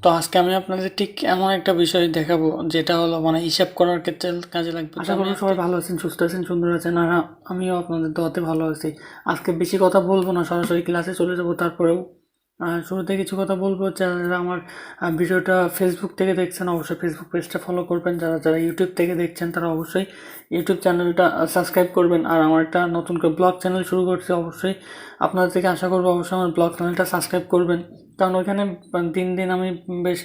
তো আজকে আমি আপনাদের ঠিক এমন একটা বিষয় দেখাবো যেটা হলো মানে হিসাব করার ক্ষেত্রে কাজে লাগবে। আশা করি সবাই ভালো আছেন, সুস্থ আছেন, সুন্দর আছেন, আর আমিও আপনাদের দোয়াতে ভালো আছি। আজকে বেশি কথা বলবো না, সরাসরি ক্লাসে চলে যাবো। তারপরেও শুরুতে কিছু কথা বলবো। যারা আমার ভিডিওটা ফেসবুক থেকে দেখছেন অবশ্যই ফেসবুক পেজটা ফলো করবেন। যারা যারা ইউটিউব থেকে দেখছেন তারা অবশ্যই ইউটিউব চ্যানেলটা সাবস্ক্রাইব করবেন। আর আমার একটা নতুন করে ব্লগ চ্যানেল শুরু করছি, অবশ্যই আপনাদের থেকে আশা করবো অবশ্যই আমার ব্লগ চ্যানেলটা সাবস্ক্রাইব করবেন। কারণ ওইখানে দিন দিন আমি বেশ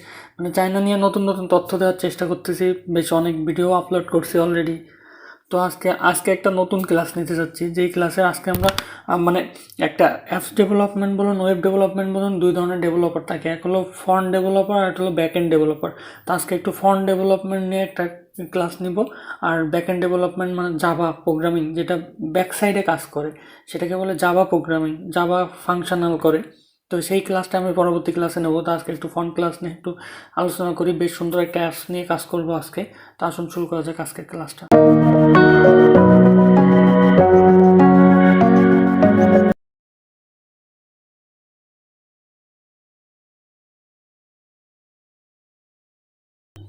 চায়না নিয়ে নতুন নতুন তথ্য দেওয়ার চেষ্টা করতেছি, বেশ অনেক ভিডিও আপলোড করছি অলরেডি। তো আজকে একটা নতুন ক্লাস নিতে যাচ্ছি, যেই ক্লাসে আজকে আমরা একটা অ্যাপস ডেভেলপমেন্ট বলুন, ওয়েব ডেভেলপমেন্ট বলুন, দুই ধরনের ডেভেলপার থাকে। এক হলো ফ্রন্ট ডেভেলপার আর একটা হলো ব্যাক এন্ড ডেভেলপার। তো আজকে একটু ফ্রন্ট ডেভেলপমেন্ট নিয়ে একটা ক্লাস নিব। আর ব্যাক এন্ড ডেভেলপমেন্ট মানে জাভা প্রোগ্রামিং, যেটা ব্যাক সাইডে কাজ করে সেটাকে বলে জাভা প্রোগ্রামিং, জাভা ফাংশনাল করে। তো সেই ক্লাসটা আমি পরবর্তী ক্লাসে নেবো। তো আজকে একটু ফ্রন্ট ক্লাস নিয়ে একটু আলোচনা করি, বেশ সুন্দর একটা অ্যাপস নিয়ে কাজ করবো আজকে। তো আসুন শুরু করা যাক আজকের ক্লাসটা।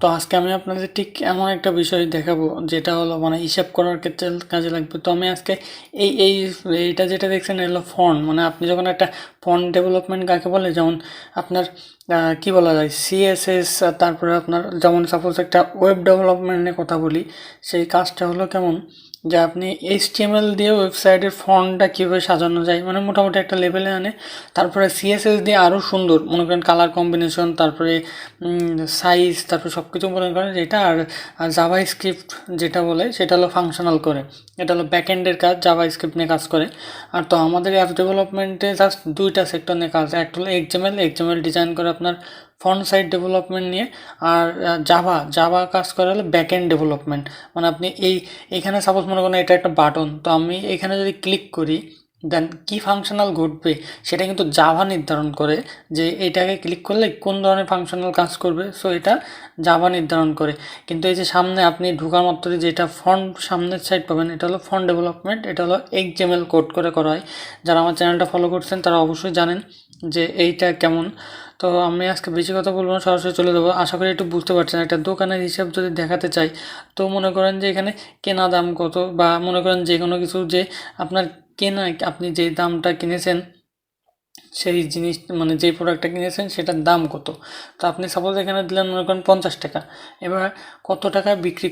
তো আজকে আমি আপনাদের ঠিক এমন একটা বিষয় দেখাবো যেটা হলো মানে হিসাব করার ক্ষেত্রে কাজে লাগবে। তো আমি আজকে এইটা যেটা দেখছেন এলো ফন্ট, মানে আপনি যখন একটা ফন্ট ডেভেলপমেন্ট কাকে বলে, যেমন আপনার কি বলা যায় সিএসএস, তারপরে আপনার যেমন সাপোজ একটা ওয়েব ডেভেলপমেন্টের কথা বলি, সেই কাজটা হলো কেমন যে আপনি এইচটিএমএল দিয়ে ওয়েবসাইটের ফন্টটা কীভাবে সাজানো যায় মানে মোটামুটি একটা লেভেলে আনে। তারপরে সিএসএস দিয়ে আরও সুন্দর মনে করেন কালার কম্বিনেশন, তারপরে সাইজ, তারপরে সব কিছু মনে করেন যেটা। আর জাভা স্ক্রিপ্ট যেটা বলে সেটা হলো ফাংশনাল করে, এটা হলো ব্যাকএন্ডের কাজ, জাভা স্ক্রিপ্ট নিয়ে কাজ করে। আর তো আমাদের অ্যাপ ডেভেলপমেন্টে জাস্ট দুইটা সেক্টর নিয়ে কাজ, একটা হলো এক্সএমএল ডিজাইন করে আপনার ফ্রন্ট সাইড ডেভেলপমেন্ট নিয়ে, আর জাভা কাজ করে হলো ব্যাকএন্ড ডেভেলপমেন্ট। মানে আপনি এইখানে সাপোজ মনে করেন এটা একটা বাটন, তো আমি এখানে যদি ক্লিক করি দেন কি ফাংশনাল ঘটবে সেটা কিন্তু জাভা নির্ধারণ করে, যে এটাকে ক্লিক করলে কোন ধরনের ফাংশনাল কাজ করবে। সো এটা জাভা নির্ধারণ করে। কিন্তু এই যে সামনে আপনি ঢোকার মাত্র যেটা ফ্রন্ট সামনের সাইড পাবেন, এটা হলো ফ্রন্ট ডেভেলপমেন্ট, এটা হলো এক্সএমএল কোড করে করা হয়। যারা আমার চ্যানেলটা ফলো করছেন তারা অবশ্যই জানেন যে এইটা কেমন। তো আমি আজকে বেশি কথা বলবো না, সরাসরি চলে যাবো। আশা করি একটু বুঝতে পারছেন। একটা দোকানের হিসাব যদি দেখাতে চাই, তো মনে করেন যে এখানে কেনা দাম কত, বা মনে করেন যে কোনো কিছু যে আপনার কেনা, আপনি যে দামটা কিনেছেন সেই জিনিস মানে যেই প্রোডাক্টটা কিনেছেন সেটার দাম কত। তো আপনি সাপোজ এখানে দিলেন মনে করেন 50 টাকা। এবার কত টাকায় বিক্রি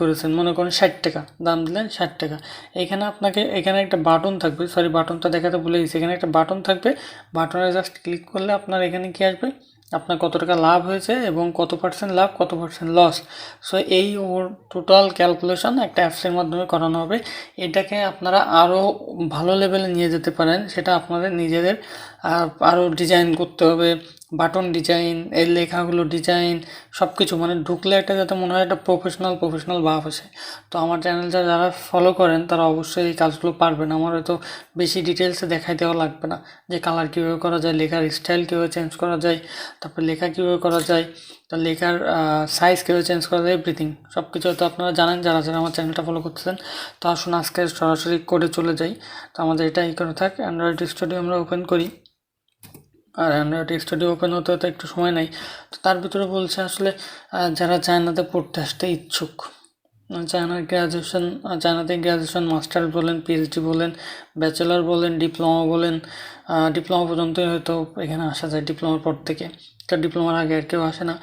করেছেন, মনে করেন 60 টাকা, দাম দিলেন 60 টাকা। এখানে আপনাকে এখানে একটা বাটন থাকবে, সরি বাটনটা দেখাতে ভুলে গেছি, এখানে একটা বাটন থাকবে। বাটনে জাস্ট ক্লিক করলে আপনার এখানে কি আসবে, আপনার কত টাকা লাভ হয়েছে এবং কত পার্সেন্ট লাভ, কত পার্সেন্ট লস। সো এই ওর টোটাল ক্যালকুলেশন একটা অ্যাপসের মাধ্যমে করানো হবে। এটাকে আপনারা আরও ভালো লেভেলে নিয়ে যেতে পারেন, সেটা আপনাদের নিজেদের আরও ডিজাইন করতে হবে, বাটন ডিজাইন, এর লেখাগুলো ডিজাইন, সব কিছু মানে ঢুকলে একটা যাতে মনে হয় একটা প্রফেশনাল ভাব আসে। তো আমার চ্যানেলটা যারা ফলো করেন তারা অবশ্যই এই কাজগুলো পারবেন। আমার হয়তো বেশি ডিটেলসে দেখাই দেওয়া লাগবে না, যে কালার কীভাবে করা যায়, লেখার স্টাইল কীভাবে চেঞ্জ করা যায়, তারপর লেখা কীভাবে করা যায়, তার লেখার সাইজ কীভাবে চেঞ্জ করা যায়, এভরিথিং সব কিছু হয়তো আপনারা জানেন যারা যারা আমার চ্যানেলটা ফলো করতেছেন। তো আসুন আজকে সরাসরি কোডে চলে যাই। তো আমাদের এটা করে থাক, অ্যান্ড্রয়েড স্টুডিও আমরা ওপেন করি। আর অ্যান্ড্রয়েড স্টুডিও ওপেন হতে হতে একটু সময় নেই। তো তার ভিতরে বলছে আসলে যারা চায়নাতে পড়তে আসতে ইচ্ছুক, চায়নাতে গ্র্যাজুয়েশন মাস্টার বলেন, পিএইচডি বলেন, ব্যাচেলার বলেন, ডিপ্লোমা বলেন, ডিপ্লোমা পর্যন্তই হয়তো এখানে আসা যায়, ডিপ্লোমার পর থেকে। তো ডিপ্লোমার আগে আর কেউ আসে না।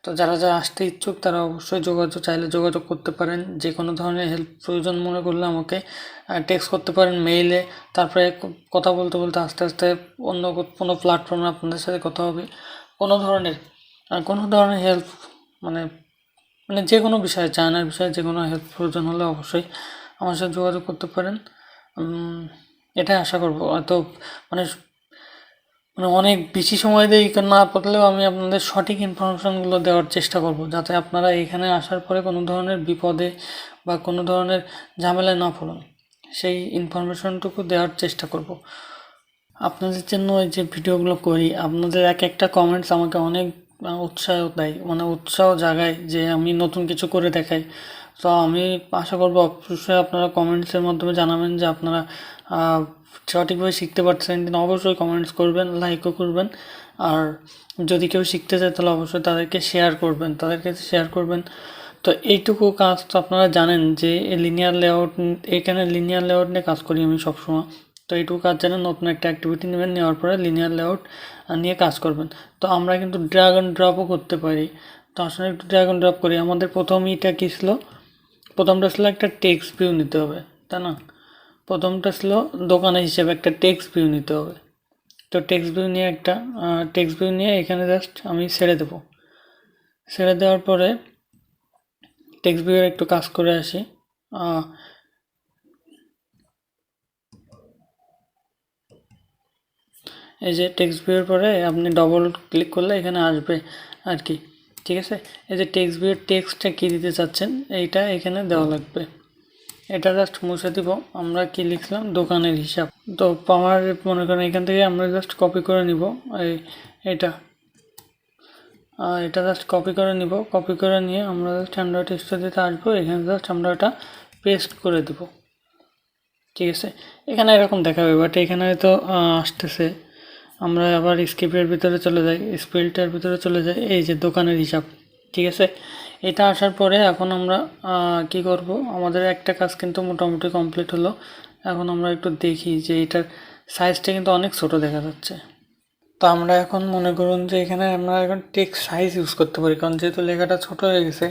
তো যারা যারা আসতে ইচ্ছুক তারা অবশ্যই চাইলে যোগাযোগ করতে পারেন। যে কোনো ধরনের হেল্প প্রয়োজন মনে করলে আমাকে টেক্সট করতে পারেন, মেইলে। তারপরে কথা বলতে বলতে আস্তে আস্তে অন্য কোনো প্ল্যাটফর্মে আপনাদের সাথে কথা হবে। কোনো ধরনের হেল্প মানে যে কোনো বিষয়ে, চায়নার বিষয়ে যে কোনো হেল্প প্রয়োজন হলে অবশ্যই আমার সাথে যোগাযোগ করতে পারেন। এটাই আশা করবো। হয়তো মানে অনেক বেশি সময় দিয়ে না পারলেও আমি আপনাদের সঠিক ইনফরমেশনগুলো দেওয়ার চেষ্টা করব, যাতে আপনারা এখানে আসার পরে কোনো ধরনের বিপদে বা কোনো ধরনের ঝামেলায় না পড়ুন, সেই ইনফরমেশনটুকু দেওয়ার চেষ্টা করব। আপনাদের জন্য এই যে ভিডিওগুলো করি, আপনাদের এক একটা কমেন্টস আমাকে অনেক উৎসাহ দেয়, মানে উৎসাহ জাগায় যে আমি নতুন কিছু করে দেখাই। তো আমি আশা করবো অবশ্যই আপনারা কমেন্টসের মাধ্যমে জানাবেন যে আপনারা সঠিকভাবে শিখতে পারছেন কিনা অবশ্যই কমেন্টস করবেন, লাইকও করবেন। আর যদি কেউ শিখতে চায় তাহলে অবশ্যই তাদেরকে শেয়ার করবেন, তো এইটুকু কাজ তো আপনারা জানেন যে লিনিয়ার লেআউট, এখানে লিনিয়ার লেআউট নিয়ে কাজ করি আমি সবসময়। তো এইটুকু কাজ জানেন, নতুন একটা অ্যাক্টিভিটি নেবেন, নেওয়ার পরে লিনিয়ার লেআউট নিয়ে কাজ করবেন। তো আমরা কিন্তু ড্র্যাগ অ্যান্ড ড্রপও করতে পারি। তো আসলে একটু ড্র্যাগ অ্যান্ড ড্রপ করি। আমাদের প্রথমটা কী ছিল, প্রথমটা ছিল একটা টেক্সট ভিউ নিতে হবে, তাই না? প্রথমটা ছিল দোকানের হিসেবে একটা টেক্সট ভিউ নিতে হবে। তো টেক্সট ভিউ নিয়ে এখানে জাস্ট আমি ছেড়ে দেবো। ছেড়ে দেওয়ার পরে টেক্সট ভিউয়ের একটু কাজ করে আসি। এই যে টেক্সট ভিউয়ের পরে আপনি ডবল ক্লিক করলে এখানে আসবে আর কি, ঠিক আছে? এই যে টেক্সট ভিউয়ের টেক্সটটা কী দিতে চাচ্ছেন এইটা এখানে দেওয়া লাগবে। এটা জাস্ট মুছে দিব। আমরা কি লিখলাম, দোকানের হিসাব। তো আমার মনে করেন এখান থেকে আমরা জাস্ট কপি করে নিব এটা জাস্ট কপি করে নিব। কপি করে নিয়ে আমরা জাস্ট অ্যান্ড্রয়েড স্টুডিওতে আসবো, এখানে জাস্ট আমরা এটা পেস্ট করে দেব, ঠিক আছে? এখানে এরকম দেখাবে, বাট এখানে হয়তো আসতেছে। আমরা আবার স্ক্রিপ্টের ভিতরে চলে যাই, স্পেলটার ভিতরে চলে যাই, এই যে দোকানের হিসাব, ঠিক আছে? এটা আসার পরে এখন আমরা কি করব, আমাদের একটা কাজ কিন্তু মোটামুটি কমপ্লিট হলো। এখন আমরা একটু দেখি যে এটার সাইজটা কিন্তু অনেক ছোট দেখা যাচ্ছে। তো আমরা এখন মনে করুন যে এখানে আমরা এখন টেক্সট সাইজ ইউজ করতে পারি, কারণ যেহেতু লেখাটা ছোট হয়ে গেছে।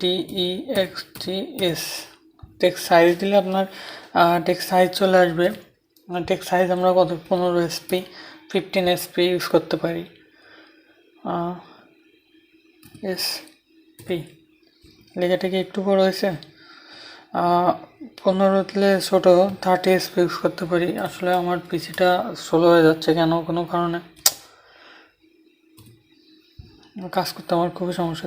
TEXTS টেক্সট সাইজ দিলে আপনার টেক্সট সাইজ চলে আসবে। টেক্সট সাইজ আমরা কত 15 SP 15 SP ইউজ করতে পারি। SP লেখাটা কি একটু বড় হয়েছে? 15 দিলে ছোটো 30 SP ইউজ করতে পারি। আসলে আমার পিসিটা স্লো হয়ে যাচ্ছে কেন, কোনো কারণে কাজ করতে আমার খুবই সমস্যা।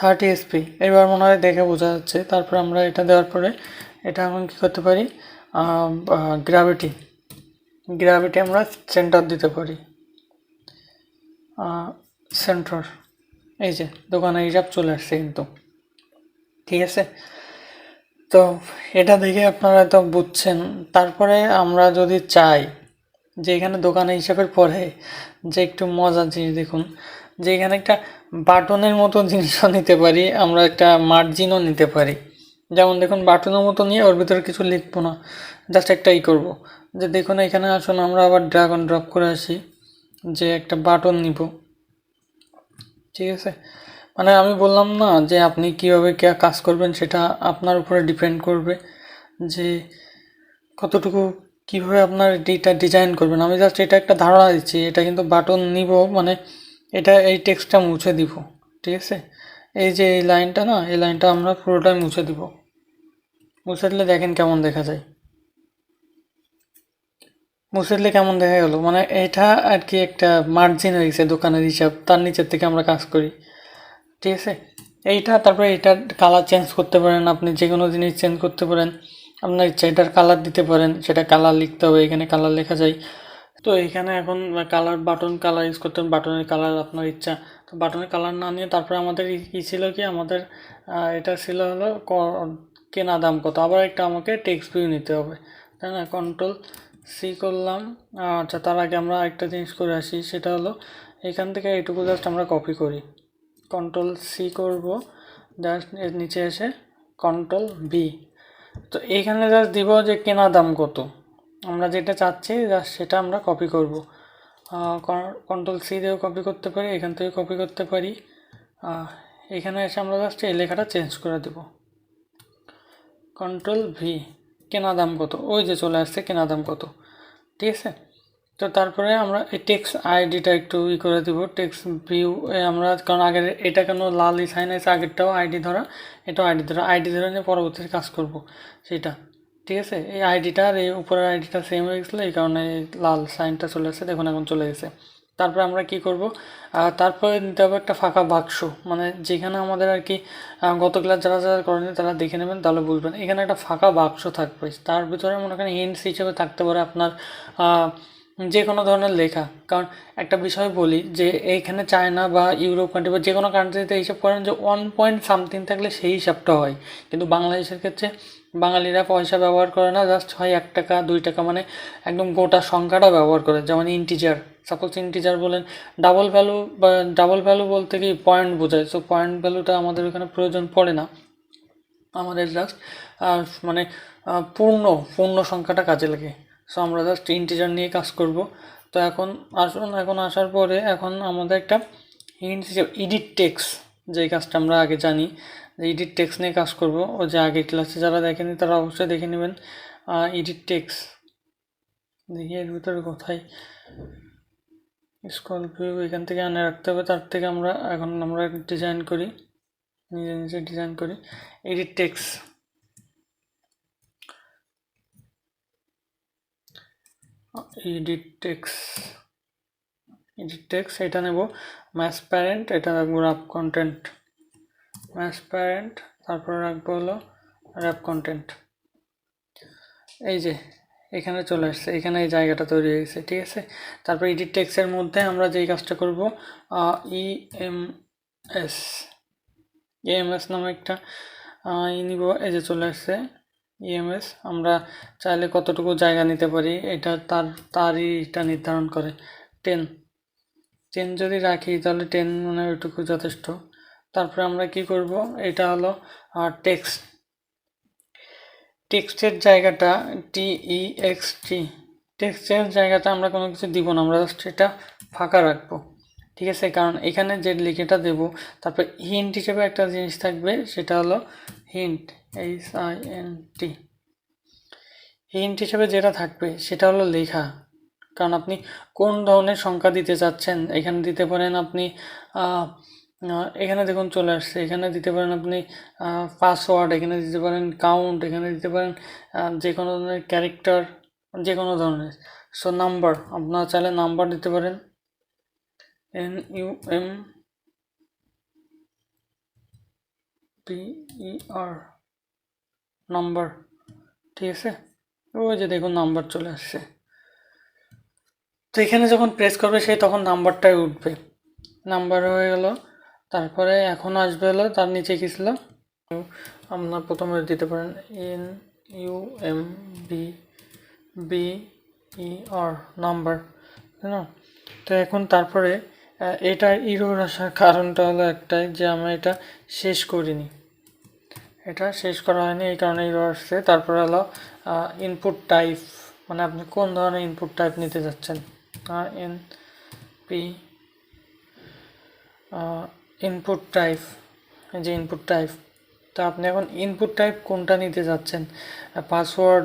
30 SP এবার মনে হয় দেখে বোঝা যাচ্ছে। তারপর আমরা এটা দেওয়ার পরে এটা এখন কী করতে পারি, গ্র্যাভিটি আমরা সেন্টার দিতে পারি, সেন্টার। এই যে দোকানের হিসাব চলে আসছে কিন্তু, ঠিক আছে? তো এটা দেখে আপনারা তো বুঝছেন। তারপরে আমরা যদি চাই যে এখানে দোকানের হিসাবের পরে যে একটু মজার জিনিস দেখুন, যে এখানে একটা বাটনের মতো জিনিসও নিতে পারি, আমরা একটা মার্জিনও নিতে পারি। যেমন দেখুন বাটনের মতো নিয়ে ওর ভিতরে কিছু লিখবো না, জাস্ট একটা করবো যে দেখুন এখানে আসুন আমরা আবার ড্র্যাগ অ্যান্ড ড্রপ করে আসি, যে একটা বাটন নিব, ঠিক আছে? মানে আমি বললাম না যে আপনি কীভাবে কাজ করবেন সেটা আপনার উপরে ডিপেন্ড করবে, যে কতটুকু কীভাবে আপনার এটা ডিজাইন করবেন। আমি জাস্ট এটা একটা ধারণা দিচ্ছি। এটা কিন্তু বাটন নিব মানে এটা এই টেক্সটটা মুছে দিব, ঠিক আছে? এই যে এই লাইনটা না, এই লাইনটা আমরা পুরোটাই মুছে দিব। মুছে দিলে দেখেন কেমন দেখা যায়। মুছে দিলে কেমন দেখা গেল, মানে এটা আর কি একটা মার্জিন হয়ে গেছে দোকানের হিসাব, তার নিচের থেকে আমরা কাজ করি, ঠিক আছে? এইটা তারপরে এটার কালার চেঞ্জ করতে পারেন, আপনি যে কোনো জিনিস চেঞ্জ করতে পারেন আপনার ইচ্ছা। এটার কালার দিতে পারেন, সেটা কালার লিখতে হবে, এখানে কালার লেখা যায়। তো এখানে এখন কালার, বাটন কালার ইউজ করতে হবে, বাটনের কালার আপনার ইচ্ছা। তো বাটনের কালার না নিয়ে তারপরে আমাদের কী ছিল, কি আমাদের এটা ছিল হলো কেনা দাম কত। আবার একটা আমাকে টেক্সট ভিউ নিতে হবে, তাই না? Ctrl+C করলাম। আচ্ছা, তার আগে আমরা একটা জিনিস করে আসি, সেটা হলো এখান থেকে এইটুকু জাস্ট আমরা কপি করি। Ctrl+C করব, জাস্ট এর নিচে এসে Ctrl+V। তো এইখানে জাস্ট দিব যে কেনা দাম কত, আমরা যেটা চাচ্ছি জাস্ট সেটা আমরা কপি করব। Ctrl+C দিয়েও কপি করতে পারি, এখান থেকে কপি করতে পারি। এখানে এসে আমরা জাস্ট এই লেখাটা চেঞ্জ করে দেব, Ctrl+V। কেনা দাম কত, ওই যে চলে আসছে কেনা দাম কত, ঠিক আছে? তো তারপরে আমরা এই টেক্সট আইডিটা একটু করে দিব, টেক্সট ভিউ আমরা, কারণ আগের এটা কেন লাল সাইন আছে, আগেরটাও আইডি ধরা, এটাও আইডি ধরে নিয়ে পরবর্তীতে কাজ করব সেটা, ঠিক আছে? এই আইডিটা আর এই উপরের আইডিটা সেম হয়ে গেছিলো, এই কারণে লাল সাইনটা চলে আসছে, দেখুন এখন চলে গেছে। তারপরে আমরা কি করব, তারপরে নিতে হবে একটা ফাঁকা বাক্স, মানে যেখানে আমাদের আর কি গত ক্লাস যারা যারা করেনি তারা দেখে নেবেন, তাহলে বুঝবেন। এখানে একটা ফাঁকা বাক্স থাকবে, তার ভিতরে মনে করেন হিন্টস হিসেবে থাকতে পারে আপনার যে কোনো ধরনের লেখা। কারণ একটা বিষয় বলি যে এইখানে চায়না বা ইউরোপ কান্ট্রি বা যে কোনো কান্ট্রিতে হিসাব করেন যে 1 পয়েন্ট সামথিং থাকলে সেই হিসাবটা হয়, কিন্তু বাংলাদেশের ক্ষেত্রে বাঙালিরা পয়সা ব্যবহার করে না, জাস্ট হয় 1 টাকা 2 টাকা, মানে একদম গোটা সংখ্যাটা ব্যবহার করে। যেমন ইন্টিজার, সাপোজ ইন্টিজার বলেন, ডাবল ভ্যালু বা ডাবল ভ্যালু বলতে কি পয়েন্ট বোঝায়, সো পয়েন্ট ভ্যালুটা আমাদের ওখানে প্রয়োজন পড়ে না, আমাদের জাস্ট মানে পূর্ণ সংখ্যাটা কাজে লাগে। সো আমরা জাস্ট ইন্টিজার নিয়ে কাজ করব। তো এখন আসুন, এখন আসার পরে এখন আমাদের একটা হিন্টস হিসেবে এডিট টেক্সট, যেই কাজটা আমরা আগে জানি যে এডিট টেক্সট নিয়ে কাজ করব, ও যে আগের ক্লাসে যারা দেখেনি তারা অবশ্যই দেখে নেবেন। এডিট টেক্সট দেখি এর ভিতরে কোথায় স্ক্রল ভিউ এখান থেকে আনে রাখতে হবে, তার থেকে আমরা ডিজাইন করি, নিজে ডিজাইন করি এডিট টেক্সট। এডিট টেক্সট এটা নেব, ম্যাথ প্যারেন্ট, এটা রাখবো র্যাপ কন্টেন্ট, ম্যাথ প্যারেন্ট, তারপর রাখবো হলো র্যাপ কন্টেন্ট। এই যে এখানে চলে আসছে, এখানে এই জায়গাটা তৈরি হয়েছে, ঠিক আছে। তারপর এডিট টেক্সটের মধ্যে আমরা যেই কাজটা করব, ইএমএস নামে একটা নিব, এই যে চলে আসছে ইএমএস। আমরা চাইলে কতটুকু জায়গা নিতে পারি এটা তারই এটা নির্ধারণ করে। 10 যদি রাখি তাহলে 10 মানে ওইটুকু যথেষ্ট। তারপরে আমরা কি করব, এটা হলো টেক্সটের জায়গাটা টেক্সটের জায়গাটা আমরা কোনো কিছু দিব না, আমরা জাস্ট এটা ফাঁকা রাখবো, ঠিক আছে। কারণ এখানে যে লিখেটা দেব, তারপরে হিন্ট হিসেবে একটা জিনিস থাকবে, সেটা হলো হিন্ট, HINT। হিন্ট হিসেবে যেটা থাকবে সেটা হলো লেখা। কারণ আপনি কোন ধরনের সংখ্যা দিতে চাচ্ছেন, এখানে দিতে পারেন আপনি এখানে দেখুন চলে আসছে, এখানে দিতে পারেন আপনি পাসওয়ার্ড, এখানে দিতে পারেন কাউন্ট, এখানে দিতে পারেন যে কোনো ধরনের ক্যারেক্টার, যে কোনো ধরনের। সো নাম্বার, আপনারা চাইলে নাম্বার দিতে পারেন, NUMBER নাম্বার, ঠিক আছে। ওই যে দেখুন নাম্বার চলে আসছে। তো এখানে যখন প্রেস করবে সেই তখন নাম্বারটাই উঠবে, নাম্বার হয়ে গেল। তারপরে এখন আসবে হলো তার নিচে কি ছিল, আপনার প্রথমে দিতে পারেন NUMBER নাম্বার, তাই না। তো এখন তারপরে এটা ইরোর আসার কারণটা হলো একটাই, যে আমরা এটা শেষ করিনি, এটা শেষ করা হয়নি, এই কারণে ইরোর আসছে। তারপরে হলো ইনপুট টাইপ, মানে আপনি কোন ধরনের ইনপুট টাইপ নিতে যাচ্ছেন, ইনপুট টাইপ, যে ইনপুট টাইপ। তো আপনি এখন ইনপুট টাইপ কোনটা নিতে যাচ্ছেন, পাসওয়ার্ড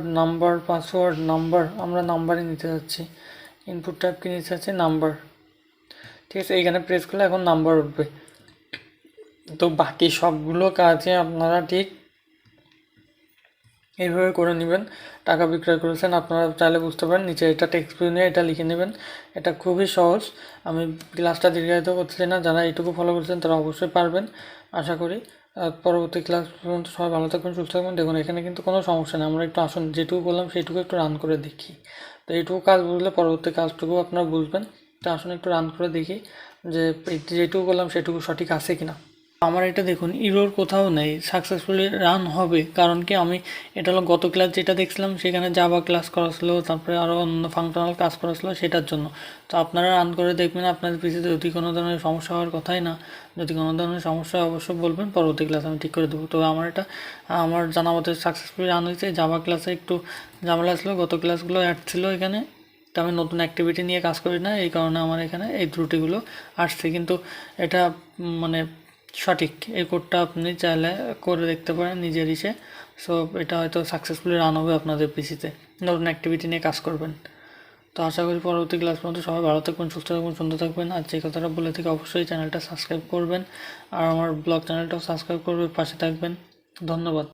নাম্বার, আমরা নাম্বারই নিতে যাচ্ছি। ইনপুট টাইপ কি নিতে যাচ্ছি, নাম্বার, ঠিক আছে। এইখানে প্রেস করলে এখন নাম্বার উঠবে। তো বাকি সবগুলো কাজে আপনারা ঠিক এইভাবে করে নেবেন। টাকা বিক্রয় করেছেন, আপনারা চাইলে বুঝতে পারেন, নিচে এটা টেক্সট ভিউ নিয়ে এটা লিখে নেবেন। এটা খুবই সহজ, আমি ক্লাসটা দীর্ঘায়িত করছি না, যারা এইটুকু ফলো করছেন তারা অবশ্যই পারবেন আশা করি। পরবর্তী ক্লাস পর্যন্ত সবাই ভালো থাকবেন, সুস্থ থাকবেন। দেখুন এখানে কিন্তু কোনো সমস্যা নেই, আমরা একটু আসুন যেটুকু বললাম সেইটুকু একটু রান করে দেখি। তো এইটুকু কাজ বুঝলে পরবর্তী কাজটুকু আপনারা বুঝবেন। তো আসুন একটু রান করে দেখি যে যেটুকু বললাম সেটুকু সঠিক আছে কিনা। আমার এটা দেখুন ইরোর কোথাও নেই, সাকসেসফুলি রান হবে। কারণ কি, আমি এটা হলো গত ক্লাস যেটা দেখছিলাম সেখানে জাভা ক্লাস করা ছিল, তারপরে আরও অন্য ফাংশনাল কাজ করা ছিল সেটার জন্য। তো আপনারা রান করে দেখবেন আপনাদের পিছিয়ে যদি কোনো ধরনের সমস্যা হওয়ার কথাই না, যদি কোনো ধরনের সমস্যা অবশ্যই বলবেন, পরবর্তী ক্লাস আমি ঠিক করে দেবো। তো আমার জানা মতে সাকসেসফুলি রান হয়েছে। জাভা ক্লাসে একটু ঝামেলা ছিল, গত ক্লাসগুলো অ্যাড ছিল এখানে, তো আমি নতুন অ্যাক্টিভিটি নিয়ে কাজ করি না, এই কারণে আমার এখানে এই ত্রুটিগুলো আসছে। কিন্তু এটা মানে সঠিক, এই কোডটা আপনি চাইলে করে দেখতে পারেন নিজের ইসে। সো এটা হয়তো সাকসেসফুলি রান হবে আপনাদের পিসিতে, নতুন অ্যাক্টিভিটি নিয়ে কাজ করবেন। তো আশা করি পরবর্তী ক্লাস পর্যন্ত সবাই ভালো থাকবেন, সুস্থ থাকবেন, সুন্দর থাকবেন। আর যে কথাটা বলে থেকে অবশ্যই চ্যানেলটা সাবস্ক্রাইব করবেন, আর আমার ব্লগ চ্যানেলটাও সাবস্ক্রাইব করবে, পাশে থাকবেন। ধন্যবাদ।